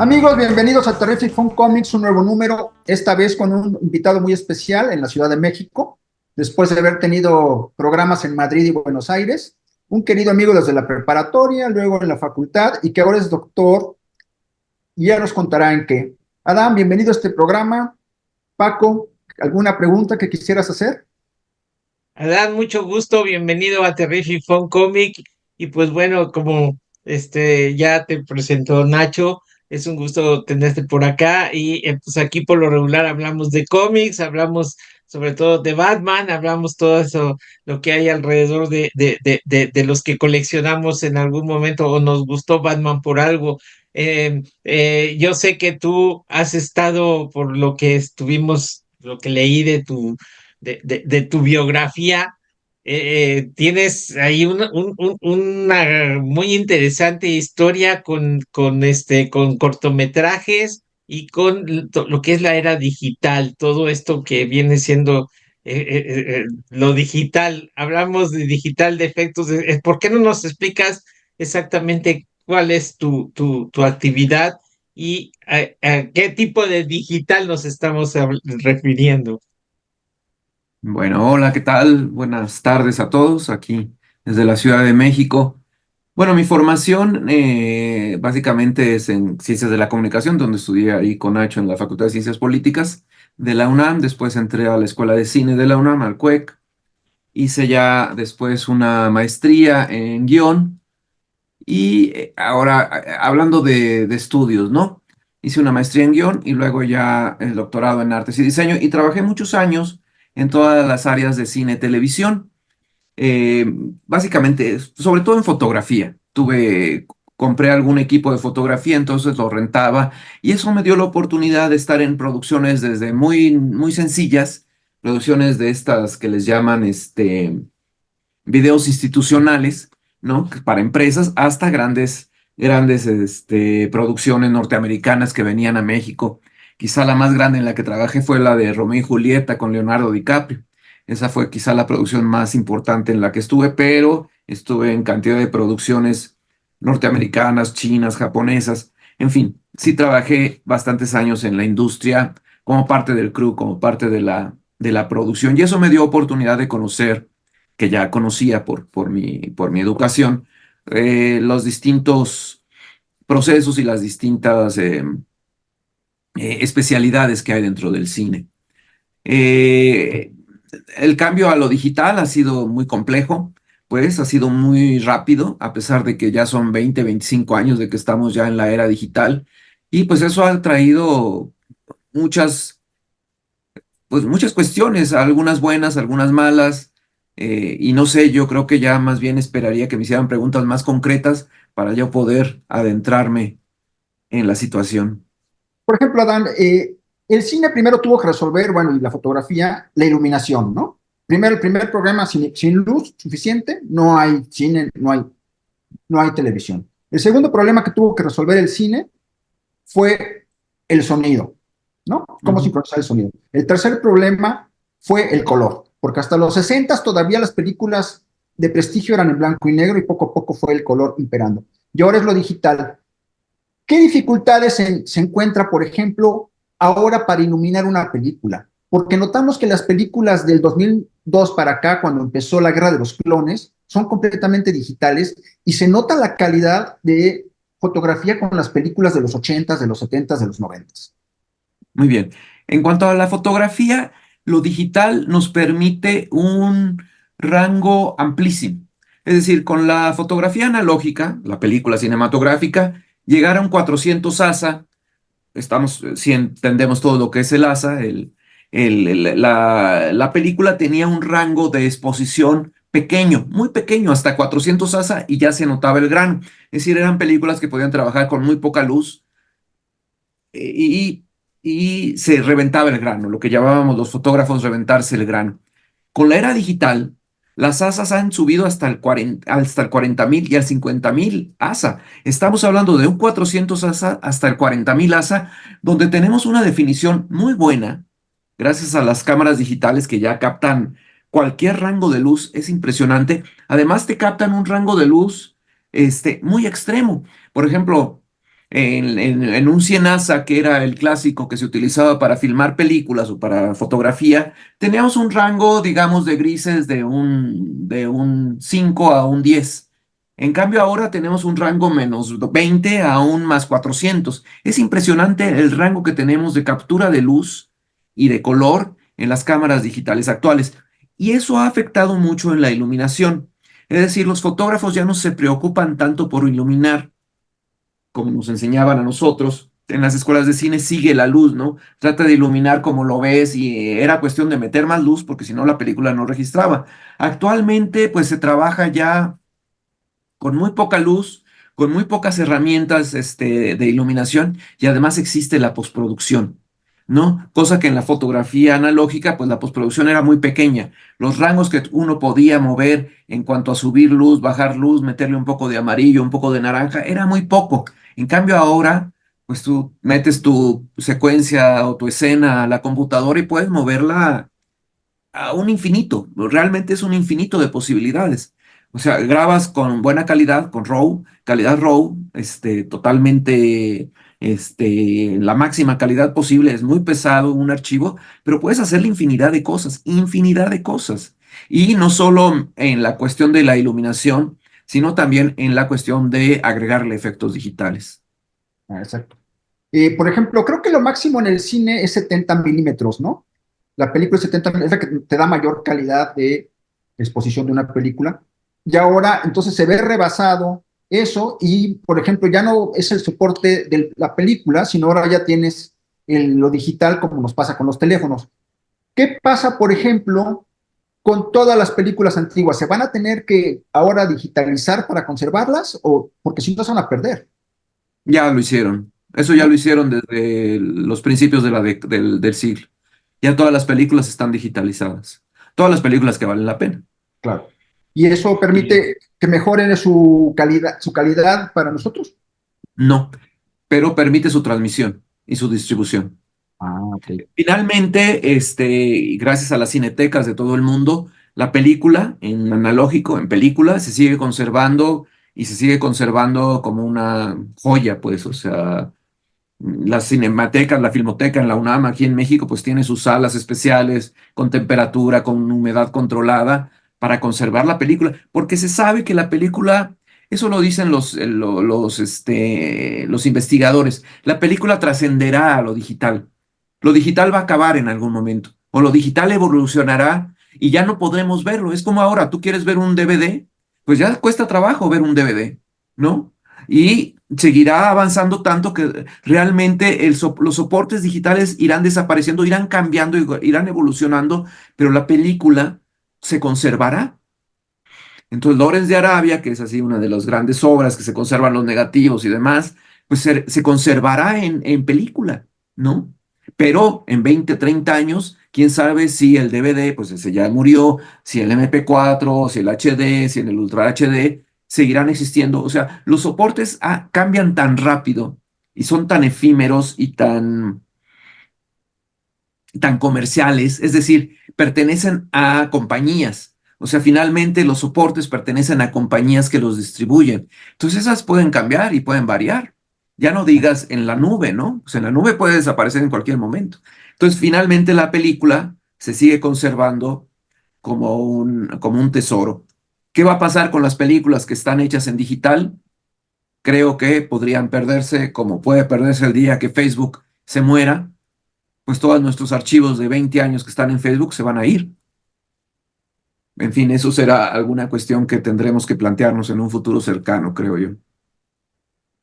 Amigos, bienvenidos a Terrific Fun Comics, un nuevo número, esta vez con un invitado muy especial en la Ciudad de México, después de haber tenido programas en Madrid y Buenos Aires, un querido amigo desde la preparatoria, luego en la facultad y que ahora es doctor y ya nos contará en qué. Adam, bienvenido a este programa. Paco, ¿alguna pregunta que quisieras hacer? Adán, mucho gusto, bienvenido a Terrific Fun Comic. Y pues bueno, como ya te presentó Nacho, es un gusto tenerte por acá. Y pues aquí por lo regular hablamos de cómics, hablamos sobre todo de Batman, hablamos todo eso, lo que hay alrededor de los que coleccionamos en algún momento o nos gustó Batman por algo. Yo sé que tú has estado, por lo que estuvimos, lo que leí de tu biografía, tienes ahí una muy interesante historia con cortometrajes y con lo que es la era digital, todo esto que viene siendo lo digital. Hablamos de digital, de efectos. ¿Por qué no nos explicas exactamente cuál es tu actividad y a qué tipo de digital nos estamos refiriendo? Bueno, hola, ¿qué tal? Buenas tardes a todos aquí desde la Ciudad de México. Bueno, mi formación básicamente es en Ciencias de la Comunicación, donde estudié ahí con Nacho en la Facultad de Ciencias Políticas de la UNAM. Después entré a la Escuela de Cine de la UNAM, al CUEC. Hice ya después una maestría en guión y ahora, hablando de estudios, ¿no? Hice una maestría en guión y luego ya el doctorado en artes y diseño y trabajé muchos años en todas las áreas de cine y televisión, eh, básicamente, sobre todo en fotografía. Compré algún equipo de fotografía, entonces lo rentaba y eso me dio la oportunidad de estar en producciones desde muy, muy sencillas, producciones de estas que les llaman videos institucionales, ¿no? Para empresas, hasta grandes producciones norteamericanas que venían a México. Quizá la más grande en la que trabajé fue la de Romeo y Julieta con Leonardo DiCaprio. Esa fue quizá la producción más importante en la que estuve, pero estuve en cantidad de producciones norteamericanas, chinas, japonesas. En fin, sí trabajé bastantes años en la industria como parte del crew, como parte de la producción, y eso me dio oportunidad de conocer, que ya conocía por mi educación, los distintos procesos y las distintas especialidades que hay dentro del cine. Eh, el cambio a lo digital ha sido muy complejo, pues ha sido muy rápido, a pesar de que ya son 20, 25 años de que estamos ya en la era digital, y pues eso ha traído muchas pues muchas cuestiones, algunas buenas, algunas malas, y no sé, yo creo que ya más bien esperaría que me hicieran preguntas más concretas para yo poder adentrarme en la situación. Por ejemplo, Adán, el cine primero tuvo que resolver, bueno, y la fotografía, la iluminación, ¿no? Primero, el primer programa sin luz suficiente, no hay cine, no hay televisión. El segundo problema que tuvo que resolver el cine fue el sonido, ¿no? Cómo Ujú. sincronizar el sonido. El tercer problema fue el color, porque hasta los 60 todavía las películas de prestigio eran en blanco y negro y poco a poco fue el color imperando. Y ahora es lo digital. ¿Qué dificultades se encuentra, por ejemplo, ahora para iluminar una película? Porque notamos que las películas del 2002 para acá, cuando empezó la Guerra de los Clones, son completamente digitales y se nota la calidad de fotografía con las películas de los 80s, de los 70s, de los 90s. Muy bien. En cuanto a la fotografía, lo digital nos permite un rango amplísimo. Es decir, con la fotografía analógica, la película cinematográfica, llegar a un 400 ASA, si entendemos todo lo que es el ASA, la película tenía un rango de exposición pequeño, muy pequeño, hasta 400 ASA y ya se notaba el grano. Es decir, eran películas que podían trabajar con muy poca luz, eh, y, y se reventaba el grano, lo que llamábamos los fotógrafos reventarse el grano. Con la era digital, las ASAs han subido hasta el 40.000 y al 50.000 ASA. Estamos hablando de un 400 ASA hasta el 40.000 ASA, donde tenemos una definición muy buena, gracias a las cámaras digitales que ya captan cualquier rango de luz. Es impresionante. Además, te captan un rango de luz muy extremo. Por ejemplo, en un Cienasa, que era el clásico que se utilizaba para filmar películas o para fotografía, teníamos un rango, digamos, de grises de un 5 a un 10. En cambio, ahora tenemos un rango menos 20 a un más 400. Es impresionante el rango que tenemos de captura de luz y de color en las cámaras digitales actuales. Y eso ha afectado mucho en la iluminación. Es decir, los fotógrafos ya no se preocupan tanto por iluminar como nos enseñaban a nosotros. En las escuelas de cine sigue la luz, ¿no? Trata de iluminar como lo ves y era cuestión de meter más luz porque si no la película no registraba. Actualmente pues se trabaja ya con muy poca luz, con muy pocas herramientas de iluminación y además existe la postproducción, ¿no? Cosa que en la fotografía analógica, pues la postproducción era muy pequeña. Los rangos que uno podía mover en cuanto a subir luz, bajar luz, meterle un poco de amarillo, un poco de naranja, era muy poco. En cambio ahora, pues tú metes tu secuencia o tu escena a la computadora y puedes moverla a un infinito, realmente es un infinito de posibilidades. O sea, grabas con buena calidad, con RAW, calidad RAW, totalmente, la máxima calidad posible, es muy pesado un archivo, pero puedes hacerle infinidad de cosas. Y no solo en la cuestión de la iluminación, sino también en la cuestión de agregarle efectos digitales. Exacto. Por ejemplo, creo que lo máximo en el cine es 70 milímetros, ¿no? La película es 70 milímetros, es la que te da mayor calidad de exposición de una película. Y ahora, entonces, se ve rebasado eso y, por ejemplo, ya no es el soporte de la película, sino ahora ya tienes lo digital como nos pasa con los teléfonos. ¿Qué pasa, por ejemplo, con todas las películas antiguas? ¿Se van a tener que ahora digitalizar para conservarlas o porque si no se van a perder? Ya lo hicieron. Eso ya lo hicieron desde los principios de del siglo. Ya todas las películas están digitalizadas. Todas las películas que valen la pena. Claro. Y eso Y permite que mejoren su calidad para nosotros. no, pero permite su transmisión y su distribución. Ah, ok. Finalmente, y gracias a las cinetecas de todo el mundo, la película en analógico, en película, se sigue conservando y se sigue conservando como una joya, pues, o sea, las cinematecas, la filmoteca en la UNAM aquí en México, pues tiene sus salas especiales con temperatura, con humedad controlada para conservar la película, porque se sabe que la película, eso lo dicen los investigadores, la película trascenderá a lo digital. Lo digital va a acabar en algún momento, o lo digital evolucionará y ya no podremos verlo. Es como ahora, tú quieres ver un DVD, pues ya cuesta trabajo ver un DVD, ¿no? Y seguirá avanzando tanto que realmente los soportes digitales irán desapareciendo, irán cambiando, irán evolucionando, pero la película se conservará. Entonces, Lawrence de Arabia, que es así una de las grandes obras que se conservan los negativos y demás, pues se conservará en película, ¿no? Pero en 20, 30 años, quién sabe si el DVD, pues ese ya murió, si el MP4, si el HD, si en el Ultra HD, seguirán existiendo. O sea, los soportes cambian tan rápido y son tan efímeros y tan comerciales, es decir, pertenecen a compañías. O sea, finalmente los soportes pertenecen a compañías que los distribuyen. Entonces esas pueden cambiar y pueden variar. Ya no digas en la nube, ¿no? O sea, en la nube puede desaparecer en cualquier momento. Entonces, finalmente la película se sigue conservando como un tesoro. ¿Qué va a pasar con las películas que están hechas en digital? Creo que podrían perderse, como puede perderse el día que Facebook se muera, pues todos nuestros archivos de 20 años que están en Facebook se van a ir. En fin, eso será alguna cuestión que tendremos que plantearnos en un futuro cercano, creo yo.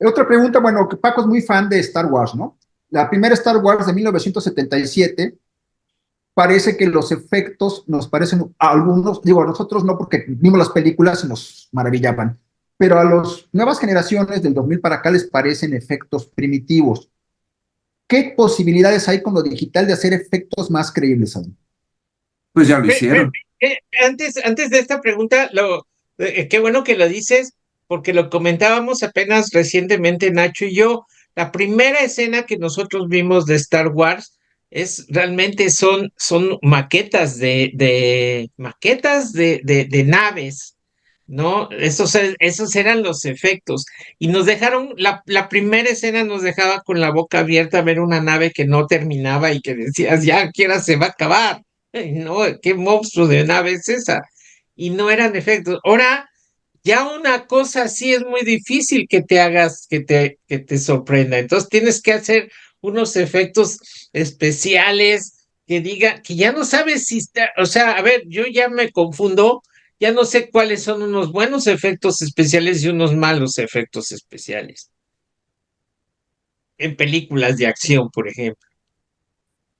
Otra pregunta, bueno, que Paco es muy fan de Star Wars, ¿no? La primera Star Wars de 1977, parece que los efectos nos parecen, a algunos, digo, a nosotros no porque vimos las películas y nos maravillaban, pero a las nuevas generaciones del 2000 para acá les parecen efectos primitivos. ¿Qué posibilidades hay con lo digital de hacer efectos más creíbles aún? Pues ya lo Pe- pe- hicieron. antes de esta pregunta, qué bueno que lo dices, porque lo comentábamos apenas recientemente Nacho y yo. La primera escena que nosotros vimos de Star Wars realmente son maquetas de naves ¿no? Esos eran los efectos. Y nos dejaron, la primera escena nos dejaba con la boca abierta a ver una nave que no terminaba y que decías, ya, ¿qué hora se va a acabar? Ay, no, qué monstruo de nave es esa. Y no eran efectos. Ahora, ya una cosa así es muy difícil que te hagas, que te sorprenda. Entonces tienes que hacer unos efectos especiales que diga, que ya no sabes si está, o sea, a ver, yo ya me confundo, ya no sé cuáles son unos buenos efectos especiales y unos malos efectos especiales en películas de acción, por ejemplo.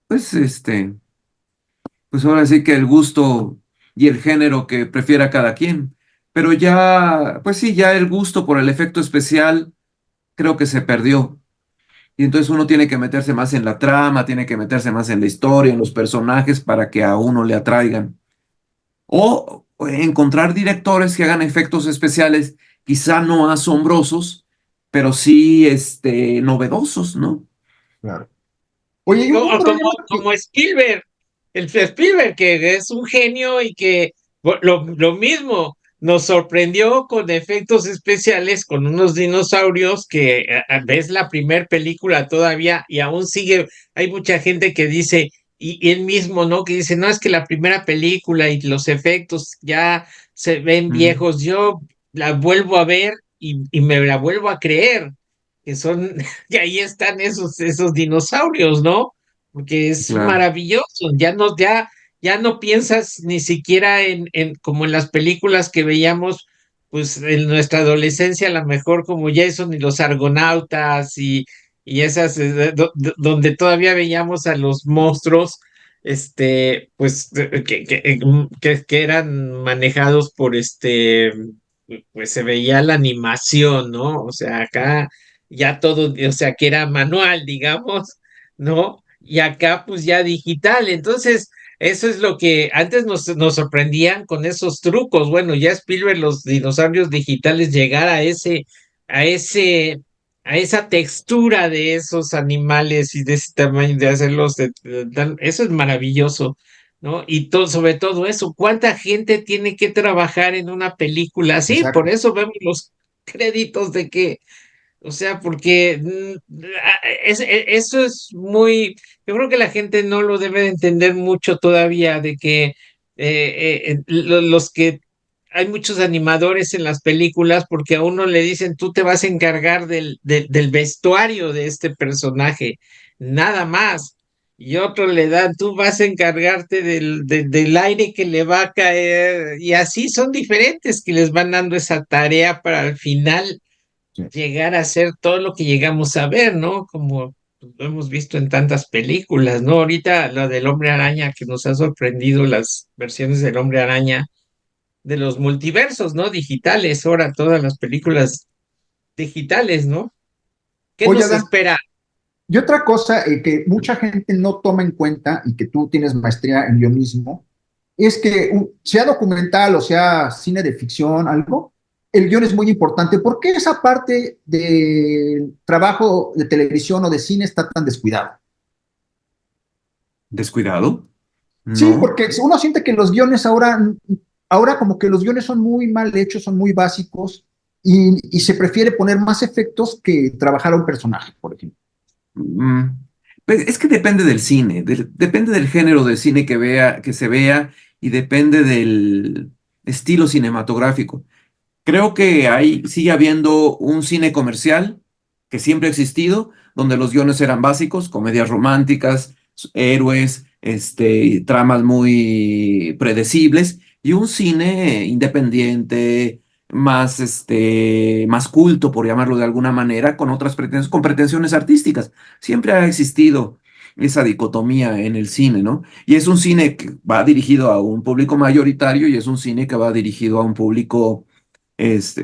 Pues pues ahora sí que el gusto y el género que prefiera cada quien. Pero ya, pues sí, ya el gusto por el efecto especial creo que se perdió. Y entonces uno tiene que meterse más en la trama, tiene que meterse más en la historia, en los personajes para que a uno le atraigan. O encontrar directores que hagan efectos especiales, quizá no asombrosos, pero sí novedosos, ¿no? Claro. Oye, y un problema que, Como Spielberg, el Spielberg, que es un genio y que lo mismo nos sorprendió con efectos especiales, con unos dinosaurios que ves la primer película todavía y aún sigue, hay mucha gente que dice, y él mismo, ¿no? Que dice, no, es que la primera película y los efectos ya se ven Mm, viejos, yo la vuelvo a ver y me la vuelvo a creer que son, que ahí están esos dinosaurios, ¿no? Porque es claro, maravilloso, ya no piensas ni siquiera como en las películas que veíamos, pues en nuestra adolescencia, a lo mejor como Jason y los Argonautas y esas, donde todavía veíamos a los monstruos, pues que eran manejados por pues se veía la animación, ¿no? O sea, acá ya todo, o sea, que era manual, digamos, ¿no? Y acá pues ya digital. Entonces, eso es lo que antes nos sorprendían con esos trucos. Bueno, ya Spielberg, los dinosaurios digitales, llegar a ese, a esa textura de esos animales y de ese tamaño, de hacerlos, eso es maravilloso. ¿No? Y todo, sobre todo eso, ¿cuánta gente tiene que trabajar en una película así? Por exacto, eso vemos los créditos de que, o sea, porque eso es muy, yo creo que la gente no lo debe de entender mucho todavía, de que los que hay muchos animadores en las películas, porque a uno le dicen, tú te vas a encargar del vestuario de este personaje, nada más. Y otro le dan, tú vas a encargarte del aire que le va a caer, y así son diferentes que les van dando esa tarea para al final sí, llegar a ser todo lo que llegamos a ver, ¿no? Como lo hemos visto en tantas películas, ¿no? Ahorita la del Hombre Araña, que nos ha sorprendido las versiones del Hombre Araña de los multiversos, ¿no? Digitales, ahora todas las películas digitales, ¿no? ¿Qué oye, nos Adán, espera? y otra cosa que mucha gente no toma en cuenta y que tú tienes maestría en guionismo, es que sea documental o sea cine de ficción, algo, el guión es muy importante. ¿Por qué esa parte del trabajo de televisión o de cine está tan descuidado? ¿descuidado? Sí, No. porque uno siente que los guiones ahora como que los guiones son muy mal hechos, son muy básicos y se prefiere poner más efectos que trabajar a un personaje, por ejemplo. Mm, pues es que depende del cine, depende del género de cine que se vea y depende del estilo cinematográfico. Creo que sigue habiendo un cine comercial que siempre ha existido, donde los guiones eran básicos, comedias románticas, héroes, tramas muy predecibles, y un cine independiente, más culto, por llamarlo de alguna manera, con otras con pretensiones artísticas. Siempre ha existido esa dicotomía en el cine, ¿no? Y es un cine que va dirigido a un público mayoritario y es un cine que va dirigido a un público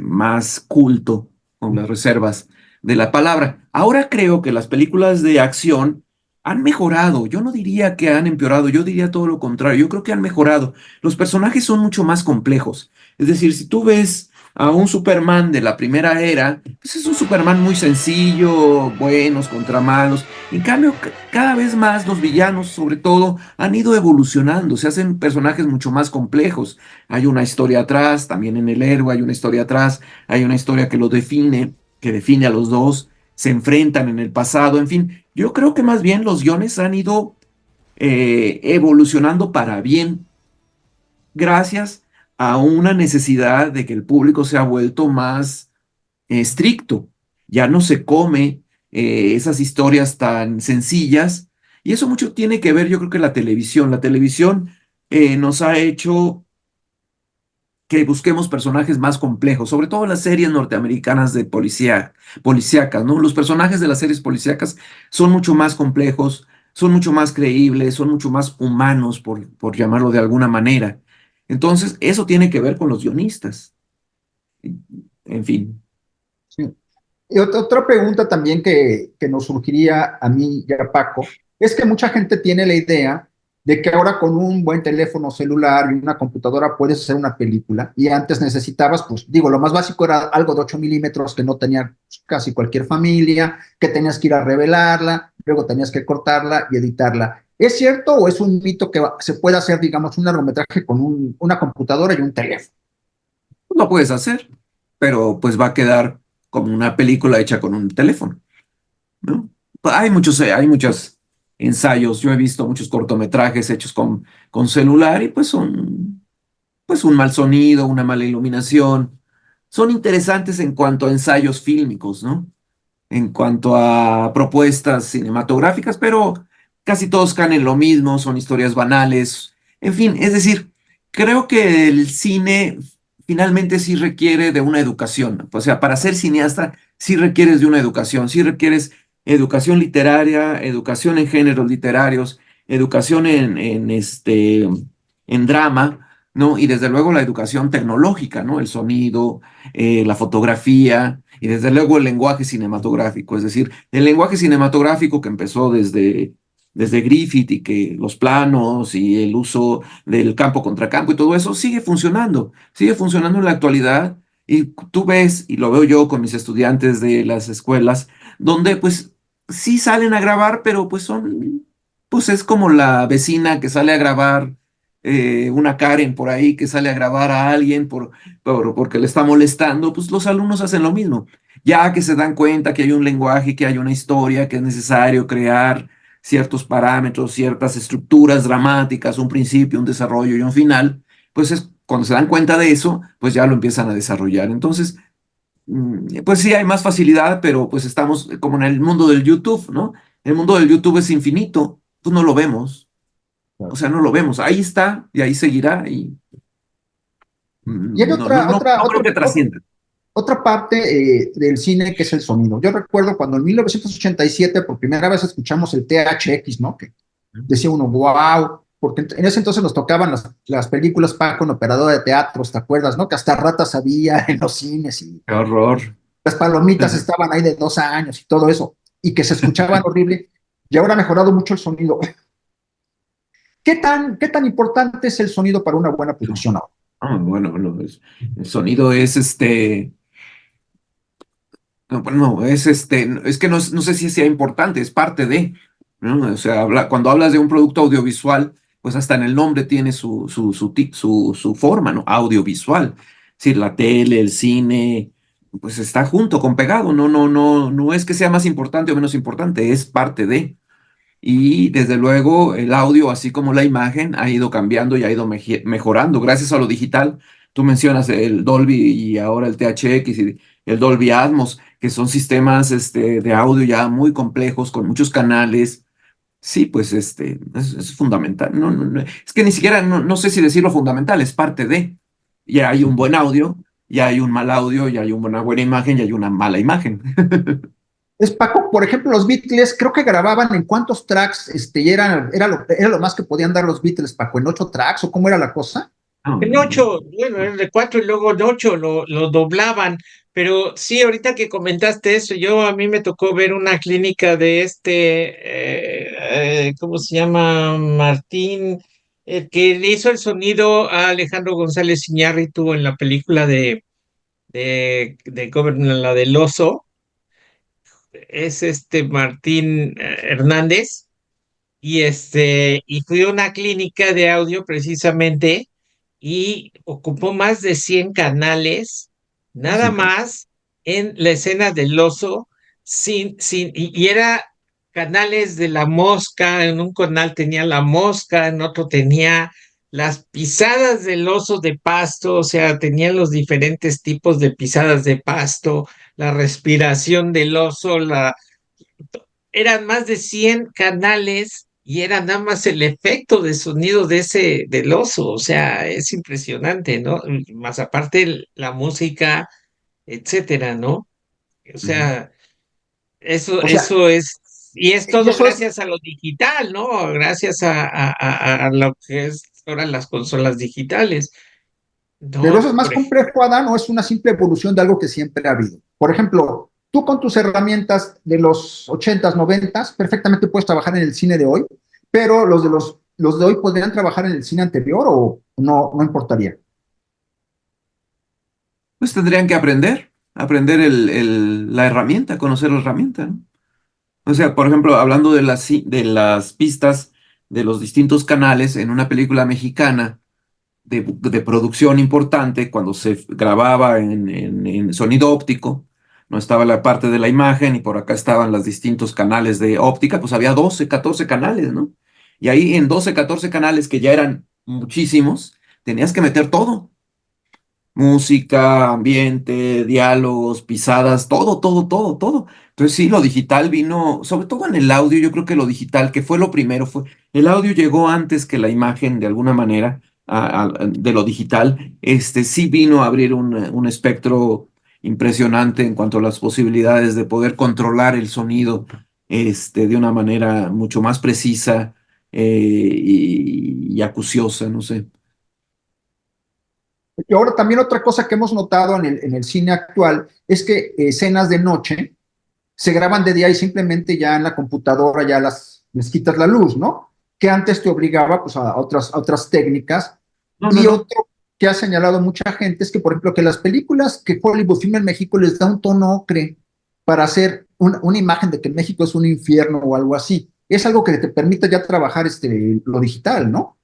más culto, con las reservas de la palabra. Ahora creo que las películas de acción han mejorado. Yo no diría que han empeorado, yo diría todo lo contrario. Yo creo que han mejorado. Los personajes son mucho más complejos. Es decir, si tú ves a un Superman de la primera era, pues es un Superman muy sencillo, buenos contra malos. En cambio, cada vez más los villanos, sobre todo, han ido evolucionando, se hacen personajes mucho más complejos. Hay una historia atrás, también en el héroe hay una historia atrás, hay una historia que lo define, que define a los dos, se enfrentan en el pasado, en fin. Yo creo que más bien los guiones han ido evolucionando para bien, gracias a una necesidad de que el público se ha vuelto más estricto. Ya no se come esas historias tan sencillas. Y eso mucho tiene que ver, yo creo que la televisión. La televisión nos ha hecho que busquemos personajes más complejos, sobre todo las series norteamericanas de policíacas, ¿no? Los personajes de las series policíacas son mucho más complejos, son mucho más creíbles, son mucho más humanos, por llamarlo de alguna manera. Entonces, eso tiene que ver con los guionistas. En fin. Sí. Y otra pregunta también que nos surgiría a mí y a Paco, es que mucha gente tiene la idea de que ahora con un buen teléfono celular y una computadora puedes hacer una película y antes necesitabas, pues digo, lo más básico era algo de 8 milímetros que no tenía pues, casi cualquier familia, que tenías que ir a revelarla, luego tenías que cortarla y editarla. ¿Es cierto o es un mito que se puede hacer, digamos, un largometraje con una computadora y un teléfono? Lo puedes hacer, pero pues va a quedar como una película hecha con un teléfono, ¿no? Hay muchos ensayos, yo he visto muchos cortometrajes hechos con celular y pues son pues un mal sonido, una mala iluminación. Son interesantes en cuanto a ensayos fílmicos, ¿no? En cuanto a propuestas cinematográficas, pero casi todos caen en lo mismo, son historias banales. En fin, es decir, creo que el cine finalmente sí requiere de una educación. O sea, para ser cineasta sí requieres de una educación, sí requieres educación literaria, educación en géneros literarios, educación en drama, ¿no? Y desde luego la educación tecnológica, ¿no? El sonido, la fotografía y desde luego el lenguaje cinematográfico, es decir, el lenguaje cinematográfico que empezó desde Griffith y que los planos y el uso del campo contra campo y todo eso sigue funcionando en la actualidad y tú ves, y lo veo yo con mis estudiantes de las escuelas, donde pues sí salen a grabar, pero pues es como la vecina que sale a grabar, una Karen por ahí que sale a grabar a alguien porque le está molestando, pues los alumnos hacen lo mismo. Ya que se dan cuenta que hay un lenguaje, que hay una historia, que es necesario crear ciertos parámetros, ciertas estructuras dramáticas, un principio, un desarrollo y un final, pues es cuando se dan cuenta de eso, pues ya lo empiezan a desarrollar. Entonces, pues sí hay más facilidad, pero pues estamos como en el mundo del YouTube, ¿no? El mundo del YouTube es infinito, pues no lo vemos. O Claro. sea, no lo vemos. Ahí está y ahí seguirá y Y hay no creo que trascienda. otra parte del cine que es el sonido. Yo recuerdo cuando en 1987 por primera vez escuchamos el THX, ¿no? Que decía uno, wow, porque en ese entonces nos tocaban las películas Paco en operadora de teatros, ¿te acuerdas, no? Que hasta ratas había en los cines y Qué horror. las palomitas estaban ahí de 2 años y todo eso, y que se escuchaban horrible. Y ahora ha mejorado mucho el sonido. ¿Qué tan importante es el sonido para una buena producción ahora? Bueno, el sonido es no, bueno, es que no sé si sea importante, es parte de, ¿no? O sea, cuando hablas de un producto audiovisual, pues hasta en el nombre tiene su forma, ¿no? Audiovisual. Es decir, la tele, el cine, pues está junto, con pegado, no es que sea más importante o menos importante, es parte de. Y desde luego el audio, así como la imagen, ha ido cambiando y ha ido mejorando gracias a lo digital. Tú mencionas el Dolby y ahora el THX y el Dolby Atmos, que son sistemas de audio ya muy complejos, con muchos canales. Sí, pues es fundamental. Es que ni siquiera, no sé si decirlo fundamental, es parte de. Ya hay un buen audio, ya hay un mal audio, ya hay una buena imagen, ya hay una mala imagen. Es Paco, por ejemplo, los Beatles, creo que grababan en cuántos tracks, y era lo más que podían dar los Beatles, Paco, en 8 tracks, o cómo era la cosa. En ocho, bueno, era de cuatro y luego en ocho lo doblaban. Pero sí, ahorita que comentaste eso, a mí me tocó ver una clínica de ¿cómo se llama? Martín, el que le hizo el sonido a Alejandro González Iñárritu en la película la del oso, es Martín Hernández, y fui a una clínica de audio precisamente y ocupó más de 100 canales, Es nada increíble. más en la escena del oso, y era canales de la mosca, en un canal tenía la mosca, en otro tenía las pisadas del oso de pasto, o sea, tenían los diferentes tipos de pisadas de pasto, la respiración del oso, eran más de 100 canales y era nada más el efecto de sonido del oso, o sea, es impresionante, ¿no? Más aparte la música, etcétera, ¿no? O Ujú. sea, eso, O sea, eso es, y es y todo eso es, gracias a lo digital, ¿no? Gracias a lo que es ahora las consolas digitales, pero ¿no? eso es más complejo, Adán, o es una simple evolución de algo que siempre ha habido. Por ejemplo, tú con tus herramientas de los 80s, 90s, perfectamente puedes trabajar en el cine de hoy, pero los de hoy podrían trabajar en el cine anterior o no, no importaría. Pues tendrían que aprender la herramienta, conocer la herramienta, ¿no? O sea, por ejemplo, hablando de las pistas de los distintos canales en una película mexicana de producción importante, cuando se grababa en sonido óptico, no estaba la parte de la imagen y por acá estaban los distintos canales de óptica, pues había 12, 14 canales, ¿no? Y ahí en 12, 14 canales, que ya eran muchísimos, tenías que meter todo: música, ambiente, diálogos, pisadas, todo, todo, todo, todo. Entonces sí, lo digital vino, sobre todo en el audio, yo creo que lo digital, que fue lo primero, el audio llegó antes que la imagen de alguna manera de lo digital. Sí vino a abrir un espectro impresionante en cuanto a las posibilidades de poder controlar el sonido, de una manera mucho más precisa, y acuciosa, no sé. Y ahora también otra cosa que hemos notado en el cine actual es que escenas de noche se graban de día y simplemente ya en la computadora ya les quitas la luz, ¿no? Que antes te obligaba pues, a otras técnicas. No, no, Y no. otro que ha señalado mucha gente es que, por ejemplo, que las películas que Hollywood filma en México les da un tono ocre para hacer una imagen de que México es un infierno o algo así. Es algo que te permite ya trabajar lo digital, ¿no?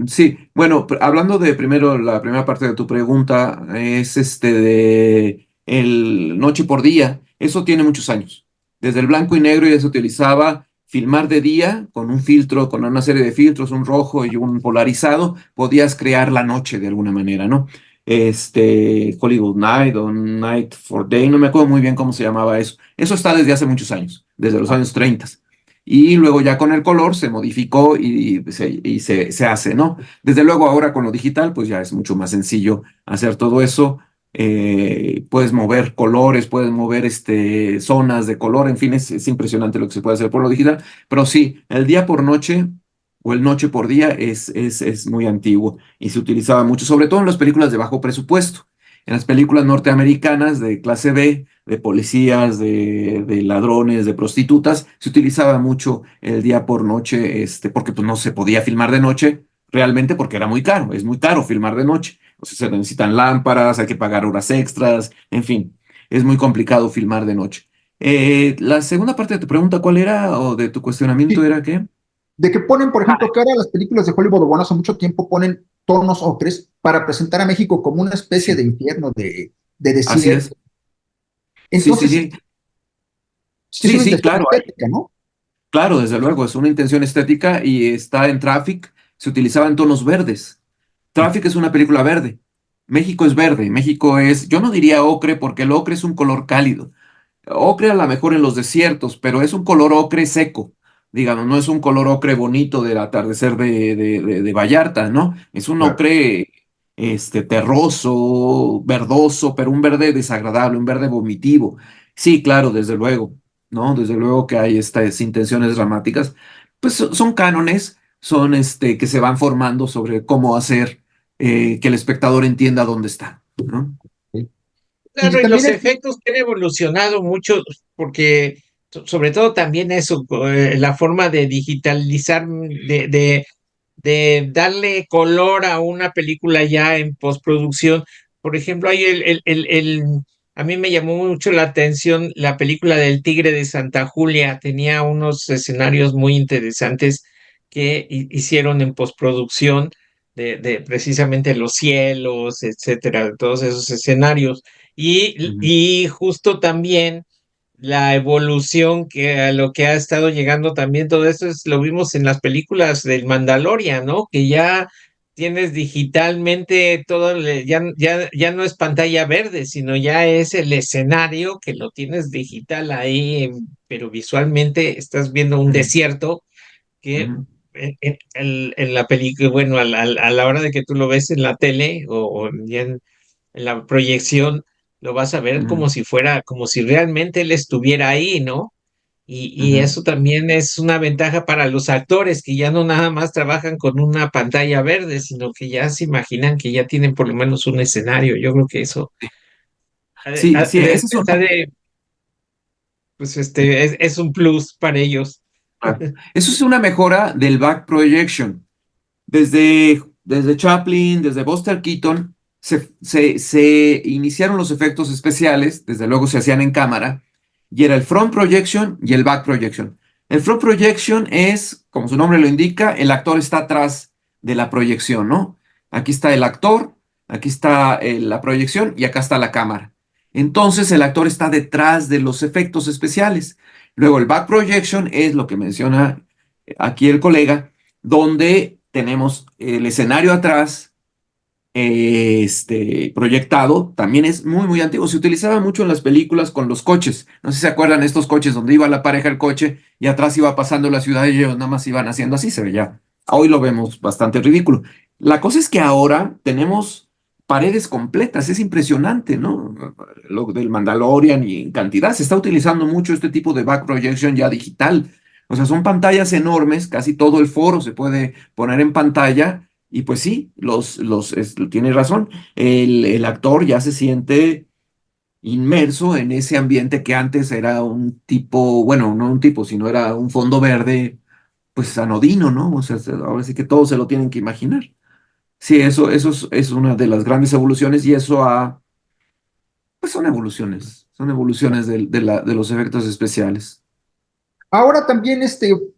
Sí, bueno, hablando de primero la primera parte de tu pregunta, es de el noche por día. Eso tiene muchos años. Desde el blanco y negro ya se utilizaba filmar de día con un filtro, con una serie de filtros, un rojo y un polarizado, podías crear la noche de alguna manera, ¿no? Hollywood Night o Night for Day, no me acuerdo muy bien cómo se llamaba eso. Eso está desde hace muchos años, desde los años 30. Y luego ya con el color se modificó y se hace, ¿no? Desde luego ahora con lo digital, pues ya es mucho más sencillo hacer todo eso. Puedes mover colores, puedes mover zonas de color, en fin, es impresionante lo que se puede hacer por lo digital. Pero sí, el día por noche o el noche por día es muy antiguo y se utilizaba mucho, sobre todo en las películas de bajo presupuesto. En las películas norteamericanas de clase B, de policías, de ladrones, de prostitutas, se utilizaba mucho el día por noche, porque pues, no se podía filmar de noche realmente porque era muy caro, es muy caro filmar de noche. O sea, se necesitan lámparas, hay que pagar horas extras, en fin, es muy complicado filmar de noche. La segunda parte de tu pregunta, ¿cuál era? ¿O de tu cuestionamiento Sí, era qué? de que ponen, por ejemplo, que ahora las películas de Hollywood, o bueno, hace mucho tiempo ponen tonos ocres para presentar a México como una especie de Sí, infierno, de así es. desierto. Sí, sí, Entonces, sí. sí es Sí, una sí, intención claro. estética, ¿no? Claro, desde luego, es una intención estética y está en Traffic, se utilizaban tonos verdes. Traffic es una película verde. México es verde, México es, yo no diría ocre porque el ocre es un color cálido. Ocre a lo mejor en los desiertos, pero es un color ocre seco. Digamos, no es un color ocre bonito del atardecer de Vallarta, ¿no? Es un Claro. ocre terroso, verdoso, pero un verde desagradable, un verde vomitivo. Sí, claro, desde luego, ¿no? Desde luego que hay estas intenciones dramáticas. Pues son cánones, son que se van formando sobre cómo hacer que el espectador entienda dónde está, ¿no? Sí. Y Claro, y también los es, efectos que han evolucionado mucho, porque sobre todo también eso, la forma de digitalizar, de darle color a una película ya en postproducción, por ejemplo, hay a mí me llamó mucho la atención la película del Tigre de Santa Julia, tenía unos escenarios muy interesantes que hicieron en postproducción de precisamente los cielos, etcétera, de todos esos escenarios. Ujú, Y justo también la evolución que a lo que ha estado llegando también, todo esto lo vimos en las películas del Mandalorian, ¿no? Que ya tienes digitalmente todo, ya no es pantalla verde, sino ya es el escenario que lo tienes digital ahí, pero visualmente estás viendo un ujú, desierto que ujú, en la película, bueno, a la hora de que tú lo ves en la tele o ya en la proyección, lo vas a ver ujú, como si fuera, como si realmente él estuviera ahí, ¿no? Y ujú. eso también es una ventaja para los actores que ya no nada más trabajan con una pantalla verde, sino que ya se imaginan que ya tienen por lo menos un escenario. Yo creo que eso Sí, sí, esa es está una, de, pues es un plus para ellos. claro. Eso es una mejora del back projection. Desde Chaplin, desde Buster Keaton, se iniciaron los efectos especiales, desde luego se hacían en cámara, y era el front projection y el back projection. El front projection es, como su nombre lo indica, el actor está atrás de la proyección, ¿no? Aquí está el actor, aquí está la proyección y acá está la cámara. Entonces el actor está detrás de los efectos especiales. Luego el back projection es lo que menciona aquí el colega, donde tenemos el escenario atrás, proyectado, también es muy, muy antiguo. Se utilizaba mucho en las películas con los coches. No sé si se acuerdan estos coches donde iba la pareja el coche y atrás iba pasando la ciudad y ellos nada más iban haciendo así, se veía. Hoy lo vemos bastante ridículo. La cosa es que ahora tenemos paredes completas, es impresionante, ¿no? Lo del Mandalorian y en cantidad. Se está utilizando mucho este tipo de back projection ya digital. O sea, son pantallas enormes, casi todo el foro se puede poner en pantalla y pues sí, tiene razón, el actor ya se siente inmerso en ese ambiente que antes era un tipo, bueno, no un tipo, sino era un fondo verde, pues anodino, ¿no? O sea, ahora sí que todos se lo tienen que imaginar. Sí, eso es una de las grandes evoluciones y eso pues son evoluciones de los efectos especiales. Ahora también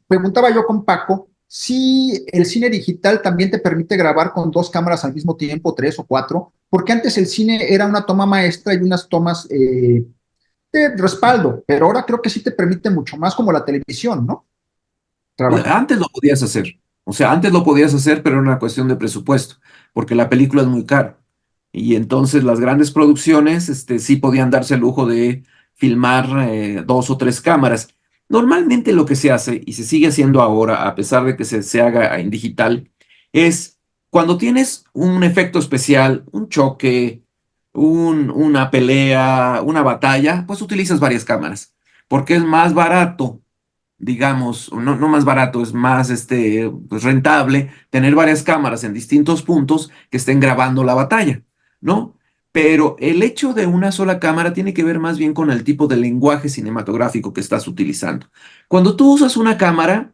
preguntaba yo con Paco si el cine digital también te permite grabar con dos cámaras al mismo tiempo, tres o cuatro, porque antes el cine era una toma maestra y unas tomas de respaldo, pero ahora creo que sí te permite mucho más como la televisión, ¿no? Pues, Trabajar. antes lo podías hacer, o sea, antes lo podías hacer, pero era una cuestión de presupuesto, porque la película es muy cara. Y entonces las grandes producciones, sí podían darse el lujo de filmar dos o tres cámaras. Normalmente lo que se hace, y se sigue haciendo ahora, a pesar de que se haga en digital, es cuando tienes un efecto especial, un choque, una pelea, una batalla, pues utilizas varias cámaras, porque es más barato, digamos, no más barato, es más pues rentable tener varias cámaras en distintos puntos que estén grabando la batalla, ¿no? Pero el hecho de una sola cámara tiene que ver más bien con el tipo de lenguaje cinematográfico que estás utilizando. Cuando tú usas una cámara,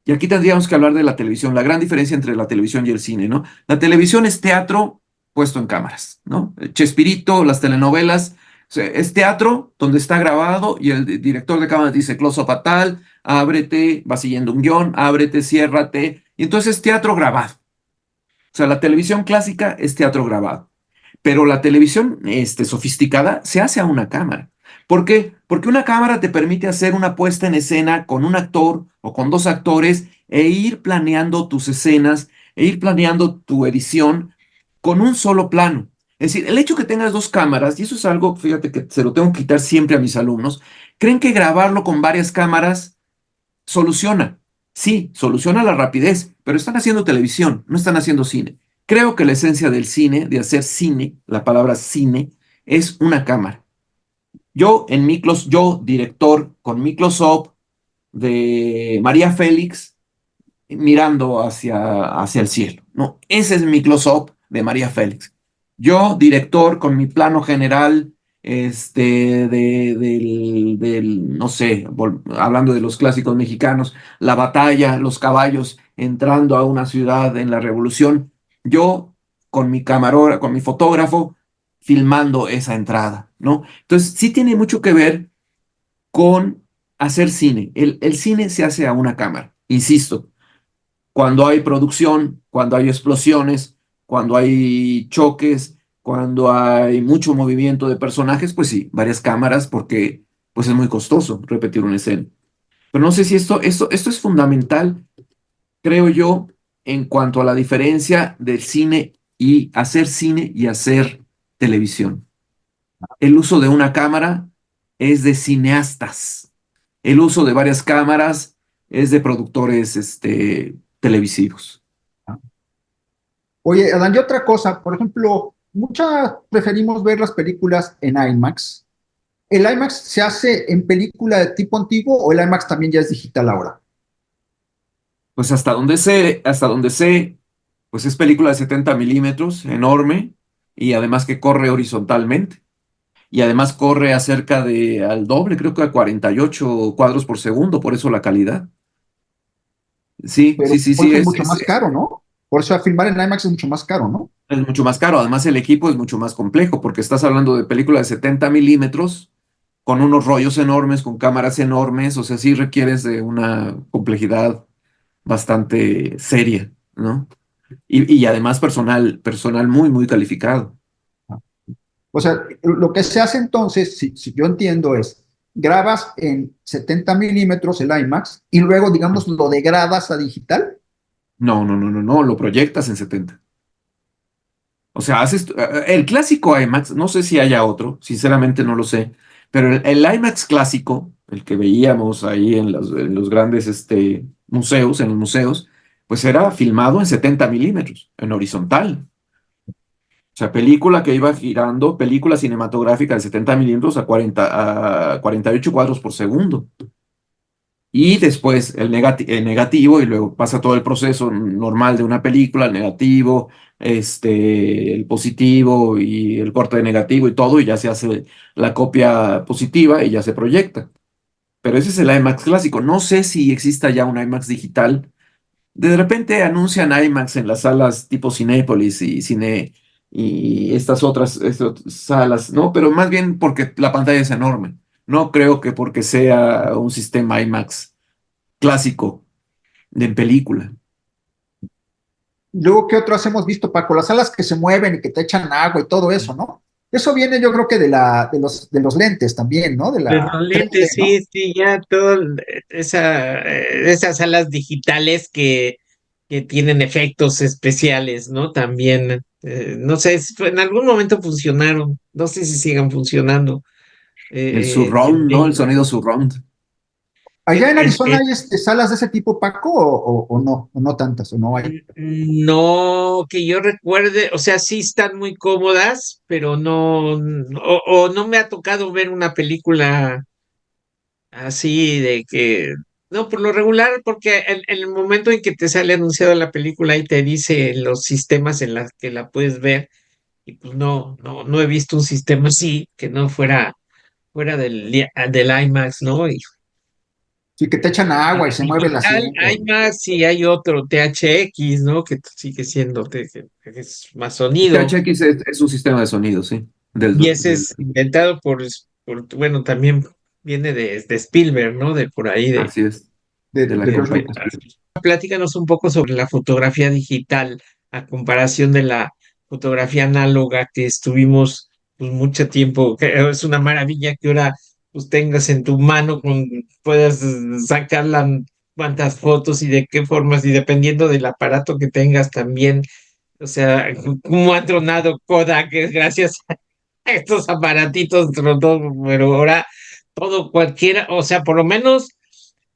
y aquí tendríamos que hablar de la televisión, la gran diferencia entre la televisión y el cine, ¿no? La televisión es teatro puesto en cámaras, ¿no? Chespirito, las telenovelas, o sea, es teatro donde está grabado y el director de cámara dice close-up a tal, ábrete, va siguiendo un guión, ábrete, ciérrate, y entonces es teatro grabado. O sea, la televisión clásica es teatro grabado. Pero la televisión sofisticada se hace a una cámara. ¿Por qué? Porque una cámara te permite hacer una puesta en escena con un actor o con dos actores e ir planeando tus escenas, e ir planeando tu edición con un solo plano. Es decir, el hecho que tengas dos cámaras, y eso es algo, fíjate que se lo tengo que quitar siempre a mis alumnos, creen que grabarlo con varias cámaras soluciona. Sí, soluciona la rapidez, pero están haciendo televisión, no están haciendo cine. Creo que la esencia del cine, de hacer cine, la palabra cine, es una cámara. Yo, director, con mi close-up de María Félix, mirando hacia el cielo, ¿no? Ese es mi close-up de María Félix. Yo, director, con mi plano general, no sé, hablando de los clásicos mexicanos, la batalla, los caballos entrando a una ciudad en la revolución, yo con mi camarógrafo, con mi fotógrafo, filmando esa entrada, ¿no? Entonces, sí tiene mucho que ver con hacer cine. El cine se hace a una cámara, insisto, cuando hay producción, cuando hay explosiones, cuando hay choques, cuando hay mucho movimiento de personajes, pues sí, varias cámaras porque pues es muy costoso repetir una escena. Pero no sé si esto es fundamental, creo yo, en cuanto a la diferencia del cine y hacer televisión. El uso de una cámara es de cineastas. El uso de varias cámaras es de productores televisivos. Oye, Adán, y otra cosa, por ejemplo, muchas preferimos ver las películas en IMAX. ¿El IMAX se hace en película de tipo antiguo o el IMAX también ya es digital ahora? Pues hasta donde sé, pues es película de 70 milímetros, enorme, y además que corre horizontalmente. Y además corre acerca de al doble, creo que a 48 cuadros por segundo, por eso la calidad. Sí, Pero sí, sí, por sí, eso es mucho más caro, ¿no? Por eso filmar en IMAX es mucho más caro, ¿no? es mucho más caro. Además, el equipo es mucho más complejo, porque estás hablando de película de 70 milímetros, con unos rollos enormes, con cámaras enormes, o sea, sí requieres de una complejidad bastante seria, ¿no? Y además personal muy, muy calificado. O sea, lo que se hace entonces, si yo entiendo, es grabas en 70 milímetros el IMAX y luego, digamos, lo degradas a digital. No, no, no, no, no, lo proyectas en 70. O sea, el clásico IMAX, no sé si haya otro, sinceramente no lo sé, pero el IMAX clásico, el que veíamos ahí en los grandes museos, en los museos, pues era filmado en 70 milímetros, en horizontal. O sea, película que iba girando, película cinematográfica de 70 milímetros a 48 cuadros por segundo. Y después el negativo, y luego pasa todo el proceso normal de una película, el negativo, el positivo y el corte de negativo y todo, y ya se hace la copia positiva y ya se proyecta. Pero ese es el IMAX clásico. No sé si exista ya un IMAX digital. De repente anuncian IMAX en las salas tipo Cinépolis y Cine y estas otras salas, ¿no? Pero más bien porque la pantalla es enorme. No creo que porque sea un sistema IMAX clásico de película. Y luego, ¿qué otros hemos visto, Paco? Las salas que se mueven y que te echan agua y todo eso, ¿no? Eso viene, yo creo que de los lentes también, ¿no? De De los la 3D, lentes, ¿no? sí, sí, ya esas salas digitales que tienen efectos especiales, ¿no? También, no sé, en algún momento funcionaron, no sé si sigan funcionando. El surround, ¿no? El También, sonido surround. Allá en Arizona el, hay salas de ese tipo, Paco, o no tantas, o no hay. no, que yo recuerde, o sea, sí están muy cómodas, pero no, o no me ha tocado ver una película así de que, no, por lo regular, porque en el momento en que te sale anunciada la película y te dice los sistemas en los que la puedes ver, y pues no he visto un sistema así que no fuera del IMAX, ¿no? Y Sí, que te echan agua y se mueve el digital, asiento. IMAX y hay otro THX, ¿no? Que sigue siendo, que es más El sonido. THX es un sistema de sonido, sí. Y ese es inventado bueno, también viene de Spielberg, ¿no? De por ahí, así es, de, de la de George compañía. Lucas. platícanos un poco sobre la fotografía digital a comparación de la fotografía análoga que estuvimos pues, mucho tiempo, que es una maravilla que ahora pues tengas en tu mano, puedas sacar cuantas fotos y de qué formas y dependiendo del aparato que tengas también, o sea, cómo ha tronado Kodak, que es gracias a estos aparatitos tronó, pero ahora todo cualquiera, o sea, por lo menos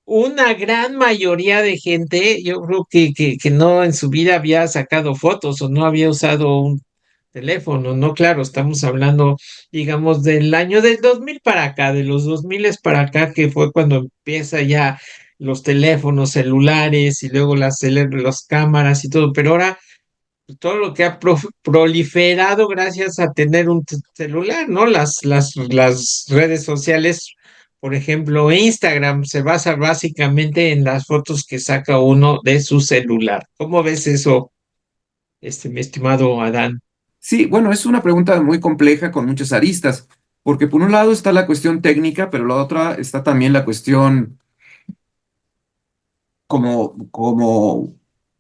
una gran mayoría de gente, yo creo que no en su vida había sacado fotos o no había usado un teléfono, ¿no? Claro, estamos hablando, digamos, del año del 2000 para acá, de los 2000 para acá, que fue cuando empieza ya los teléfonos celulares y luego las cámaras y todo, pero ahora todo lo que ha proliferado gracias a tener un celular, ¿no? Las redes sociales, por ejemplo, Instagram se basa básicamente en las fotos que saca uno de su celular. ¿Cómo ves eso? mi estimado Adán? Sí, bueno, es una pregunta muy compleja con muchas aristas, porque por un lado está la cuestión técnica, pero la otra está también la cuestión como,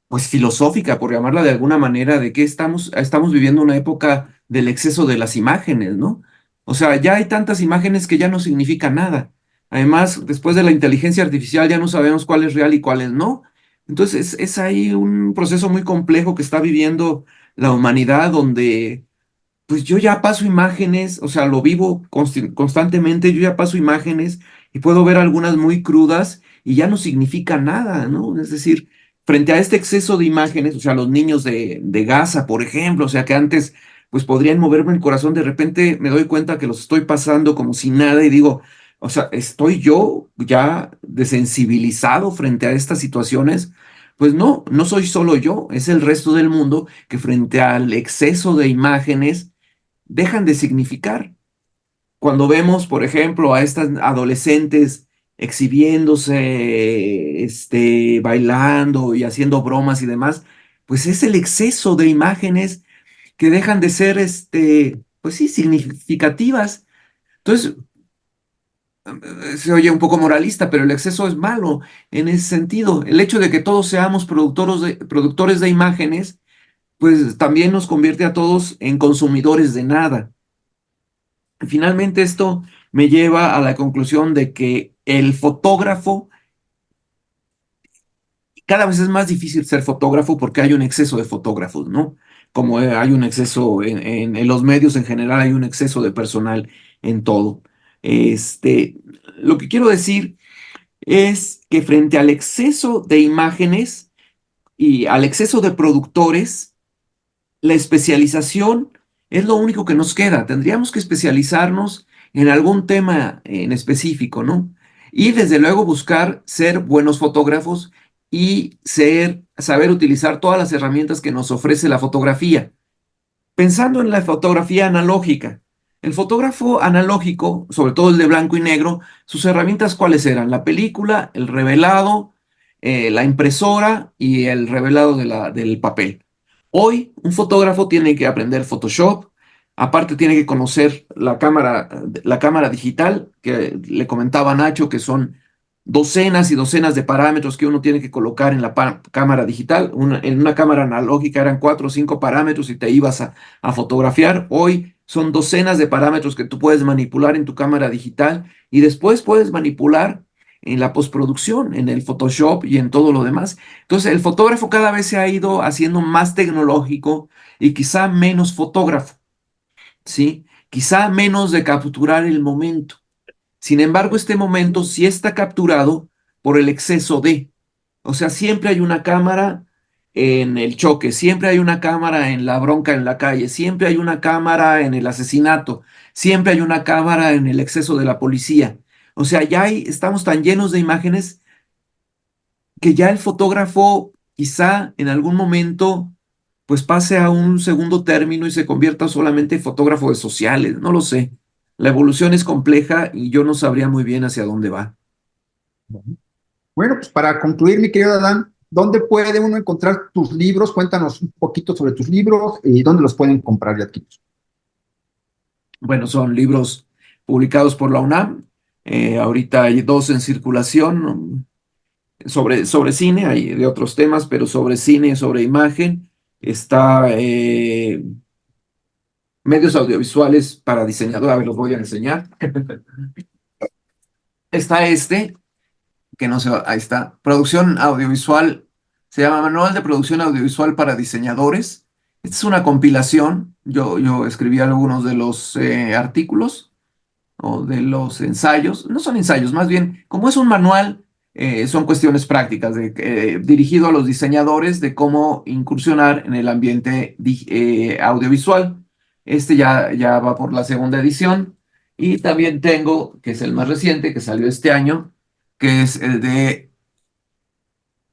pues filosófica, por llamarla de alguna manera, de que estamos viviendo una época del exceso de las imágenes, ¿no? O sea, ya hay tantas imágenes que ya no significan nada. Además, después de la inteligencia artificial ya no sabemos cuál es real y cuál es no. Entonces, es ahí un proceso muy complejo que está viviendo la humanidad, donde pues yo ya paso imágenes, o sea, lo vivo constantemente, yo ya paso imágenes y puedo ver algunas muy crudas y ya no significa nada, ¿no? Es decir, frente a este exceso de imágenes, o sea, los niños de Gaza, por ejemplo, o sea, que antes pues podrían moverme el corazón, de repente me doy cuenta que los estoy pasando como si nada y digo, o sea, ¿estoy yo ya desensibilizado frente a estas situaciones? Pues no, no soy solo yo, es el resto del mundo que frente al exceso de imágenes, dejan de significar. Cuando vemos, por ejemplo, a estas adolescentes exhibiéndose, bailando y haciendo bromas y demás, pues es el exceso de imágenes que dejan de ser, pues sí, significativas. Entonces, se oye un poco moralista, pero el exceso es malo en ese sentido. El hecho de que todos seamos productores de imágenes, pues también nos convierte a todos en consumidores de nada. Finalmente esto me lleva a la conclusión de que el fotógrafo, cada vez es más difícil ser fotógrafo porque hay un exceso de fotógrafos, ¿no? Como hay un exceso en los medios en general, hay un exceso de personal en todo. Este, lo que quiero decir es que frente al exceso de imágenes y al exceso de productores, la especialización es lo único que nos queda. Tendríamos que especializarnos en algún tema en específico, ¿no? Y desde luego buscar ser buenos fotógrafos y saber utilizar todas las herramientas que nos ofrece la fotografía. Pensando en la fotografía analógica, el fotógrafo analógico, sobre todo el de blanco y negro, sus herramientas ¿cuáles eran? La película, el revelado, la impresora y el revelado del papel. Hoy un fotógrafo tiene que aprender Photoshop, aparte tiene que conocer la cámara digital, que le comentaba a Nacho, que son docenas y docenas de parámetros que uno tiene que colocar en la cámara digital. En una cámara analógica eran 4 o 5 parámetros y te ibas a fotografiar. Hoy son docenas de parámetros que tú puedes manipular en tu cámara digital y después puedes manipular en la postproducción, en el Photoshop y en todo lo demás. Entonces, el fotógrafo cada vez se ha ido haciendo más tecnológico y quizá menos fotógrafo, ¿sí? Quizá menos de capturar el momento. Sin embargo, este momento sí está capturado por el exceso de, o sea, siempre hay una cámara en el choque, siempre hay una cámara en la bronca en la calle, siempre hay una cámara en el asesinato, siempre hay una cámara en el exceso de la policía. O sea, estamos tan llenos de imágenes que ya el fotógrafo quizá en algún momento pues pase a un segundo término y se convierta solamente en fotógrafo de sociales, no lo sé. La evolución es compleja y yo no sabría muy bien hacia dónde va. Bueno, pues para concluir, mi querido Adán, ¿dónde puede uno encontrar tus libros? Cuéntanos un poquito sobre tus libros y dónde los pueden comprar y adquirir. Bueno, son libros publicados por la UNAM. Ahorita hay dos en circulación sobre cine, hay de otros temas, pero sobre cine, sobre imagen. Está medios audiovisuales para diseñadores. A ver, los voy a enseñar. Está que no se va, ahí está. Producción audiovisual, se llama Manual de Producción Audiovisual para Diseñadores. Esta es una compilación. Yo escribí algunos de los artículos o de los ensayos. No son ensayos, más bien, como es un manual, son cuestiones prácticas dirigido a los diseñadores de cómo incursionar en el ambiente audiovisual. Ya va por la segunda edición. Y también tengo, que es el más reciente, que salió este año, que es el de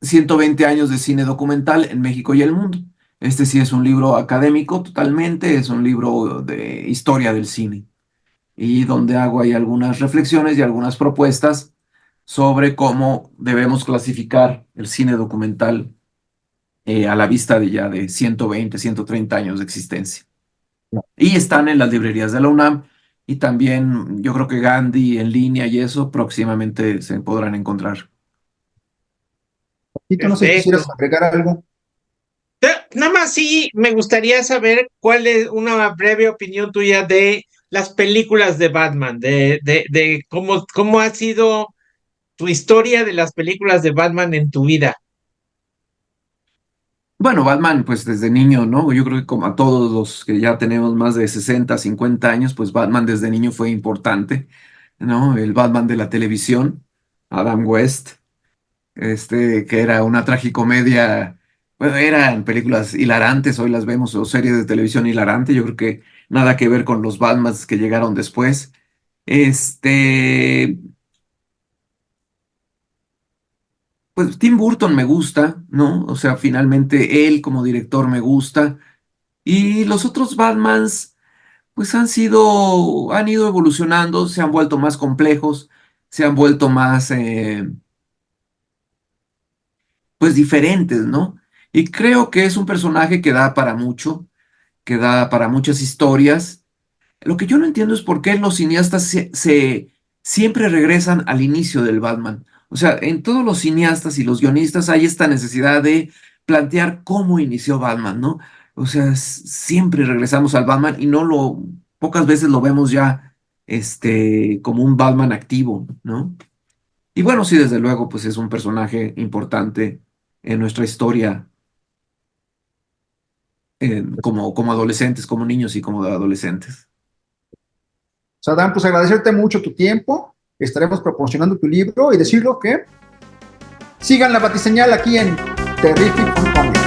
120 años de cine documental en México y el mundo. Este sí es un libro académico totalmente, es un libro de historia del cine y donde hago ahí algunas reflexiones y algunas propuestas sobre cómo debemos clasificar el cine documental a la vista de ya de 120, 130 años de existencia. Y están en las librerías de la UNAM y también yo creo que Gandhi en línea y eso próximamente se podrán encontrar. Tito, no sé si Perfecto. quisieras agregar algo. Nada más sí me gustaría saber cuál es una breve opinión tuya de las películas de Batman, de cómo ha sido tu historia de las películas de Batman en tu vida. Bueno, Batman, pues desde niño, ¿no? Yo creo que como a todos los que ya tenemos más de 60, 50 años, pues Batman desde niño fue importante, ¿no? El Batman de la televisión, Adam West, que era una tragicomedia, bueno, eran películas hilarantes, hoy las vemos, o series de televisión hilarantes, yo creo que nada que ver con los Batmans que llegaron después. Este, pues Tim Burton me gusta, ¿no? O sea, finalmente él como director me gusta. Y los otros Batmans, pues han ido evolucionando, se han vuelto más complejos, se han vuelto más, pues diferentes, ¿no? Y creo que es un personaje que da para mucho, que da para muchas historias. Lo que yo no entiendo es por qué los cineastas siempre regresan al inicio del Batman. O sea, en todos los cineastas y los guionistas hay esta necesidad de plantear cómo inició Batman, ¿no? O sea, siempre regresamos al Batman y pocas veces lo vemos ya, como un Batman activo, ¿no? Y bueno, sí, desde luego, pues es un personaje importante en nuestra historia, como adolescentes, como niños y como adolescentes. Sadam, pues agradecerte mucho tu tiempo. Estaremos proporcionando tu libro y decirlo que sigan la batiseñal aquí en Terrific Fun Comic.